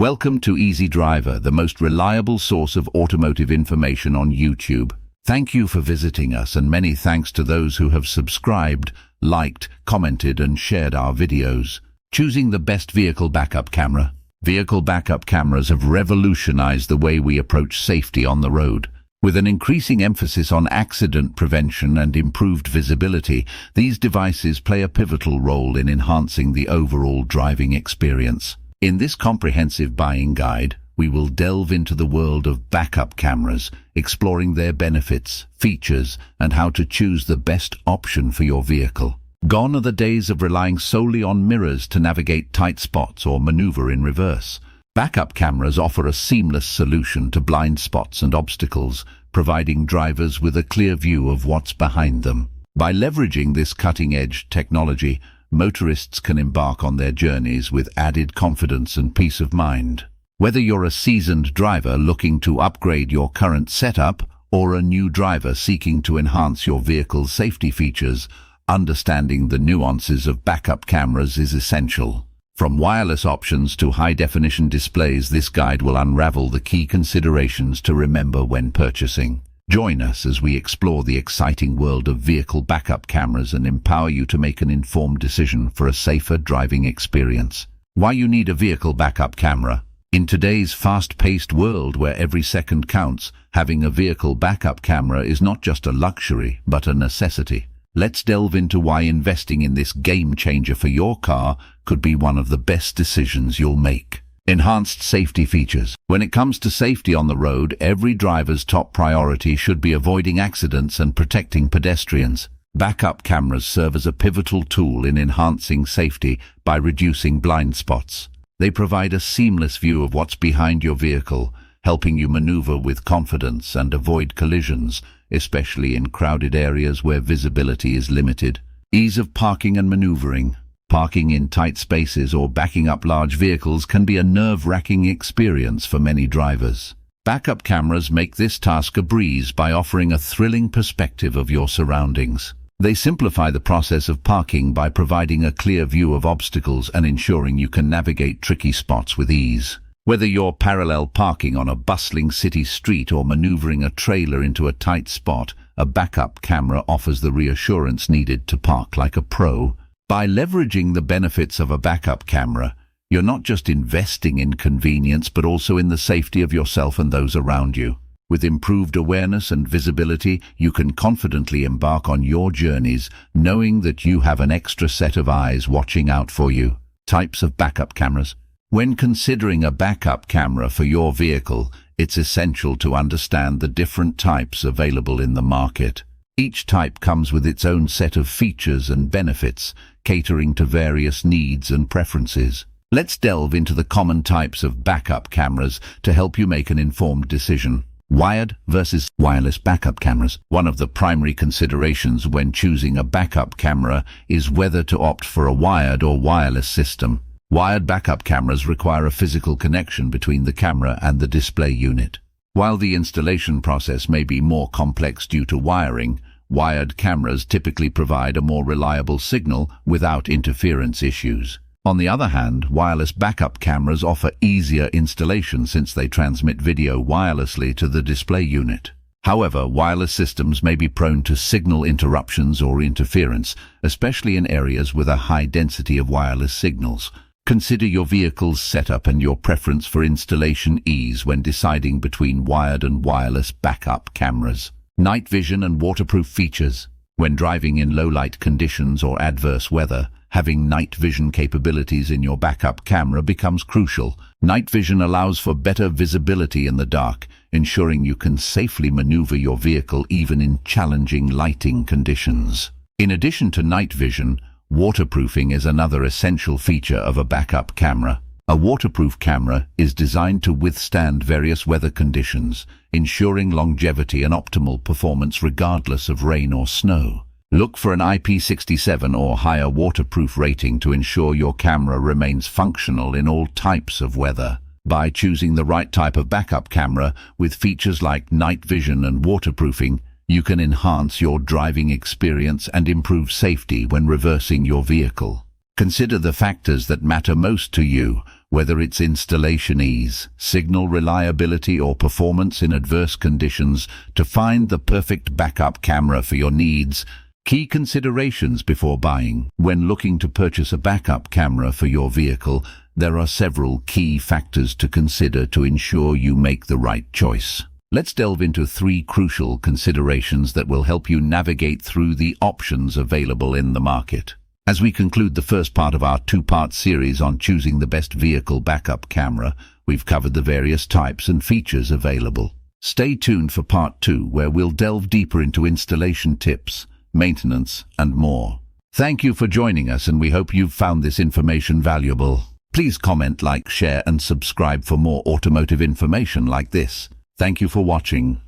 Welcome to Easy Driver, the most reliable source of automotive information on YouTube. Thank you for visiting us, and many thanks to those who have subscribed, liked, commented and shared our videos. Choosing the best vehicle backup camera. Vehicle backup cameras have revolutionized the way we approach safety on the road. With an increasing emphasis on accident prevention and improved visibility, these devices play a pivotal role in enhancing the overall driving experience. In this comprehensive buying guide, we will delve into the world of backup cameras, exploring their benefits, features, and how to choose the best option for your vehicle. Gone are the days of relying solely on mirrors to navigate tight spots or maneuver in reverse. Backup cameras offer a seamless solution to blind spots and obstacles, providing drivers with a clear view of what's behind them. By leveraging this cutting-edge technology, motorists can embark on their journeys with added confidence and peace of mind. Whether you're a seasoned driver looking to upgrade your current setup or a new driver seeking to enhance your vehicle's safety features, understanding the nuances of backup cameras is essential. From wireless options to high-definition displays, this guide will unravel the key considerations to remember when purchasing. Join us as we explore the exciting world of vehicle backup cameras and empower you to make an informed decision for a safer driving experience. Why you need a vehicle backup camera? In today's fast-paced world where every second counts, having a vehicle backup camera is not just a luxury, but a necessity. Let's delve into why investing in this game-changer for your car could be one of the best decisions you'll make. Enhanced safety features. When it comes to safety on the road, every driver's top priority should be avoiding accidents and protecting pedestrians. Backup cameras serve as a pivotal tool in enhancing safety by reducing blind spots. They provide a seamless view of what's behind your vehicle, helping you maneuver with confidence and avoid collisions, especially in crowded areas where visibility is limited. Ease of parking and maneuvering. Parking in tight spaces or backing up large vehicles can be a nerve-wracking experience for many drivers. Backup cameras make this task a breeze by offering a thrilling perspective of your surroundings. They simplify the process of parking by providing a clear view of obstacles and ensuring you can navigate tricky spots with ease. Whether you're parallel parking on a bustling city street or maneuvering a trailer into a tight spot, a backup camera offers the reassurance needed to park like a pro. By leveraging the benefits of a backup camera, you're not just investing in convenience but also in the safety of yourself and those around you. With improved awareness and visibility, you can confidently embark on your journeys, knowing that you have an extra set of eyes watching out for you. Types of backup cameras. When considering a backup camera for your vehicle, it's essential to understand the different types available in the market. Each type comes with its own set of features and benefits, catering to various needs and preferences. Let's delve into the common types of backup cameras to help you make an informed decision. Wired versus wireless backup cameras. One of the primary considerations when choosing a backup camera is whether to opt for a wired or wireless system. Wired backup cameras require a physical connection between the camera and the display unit. While the installation process may be more complex due to wiring, wired cameras typically provide a more reliable signal without interference issues. On the other hand, wireless backup cameras offer easier installation since they transmit video wirelessly to the display unit. However, wireless systems may be prone to signal interruptions or interference, especially in areas with a high density of wireless signals. Consider your vehicle's setup and your preference for installation ease when deciding between wired and wireless backup cameras. Night vision and waterproof features. When driving in low-light conditions or adverse weather, having night vision capabilities in your backup camera becomes crucial. Night vision allows for better visibility in the dark, ensuring you can safely maneuver your vehicle even in challenging lighting conditions. In addition to night vision, waterproofing is another essential feature of a backup camera. A waterproof camera is designed to withstand various weather conditions, ensuring longevity and optimal performance regardless of rain or snow. Look for an IP67 or higher waterproof rating to ensure your camera remains functional in all types of weather. By choosing the right type of backup camera with features like night vision and waterproofing, you can enhance your driving experience and improve safety when reversing your vehicle. Consider the factors that matter most to you, Whether it's installation ease, signal reliability, or performance in adverse conditions, to find the perfect backup camera for your needs. Key considerations before buying. When looking to purchase a backup camera for your vehicle, there are several key factors to consider to ensure you make the right choice. Let's delve into 3 crucial considerations that will help you navigate through the options available in the market. As we conclude the first part of our 2-part series on choosing the best vehicle backup camera, we've covered the various types and features available. Stay tuned for part 2, where we'll delve deeper into installation tips, maintenance, and more. Thank you for joining us, and we hope you've found this information valuable. Please comment, like, share, and subscribe for more automotive information like this. Thank you for watching.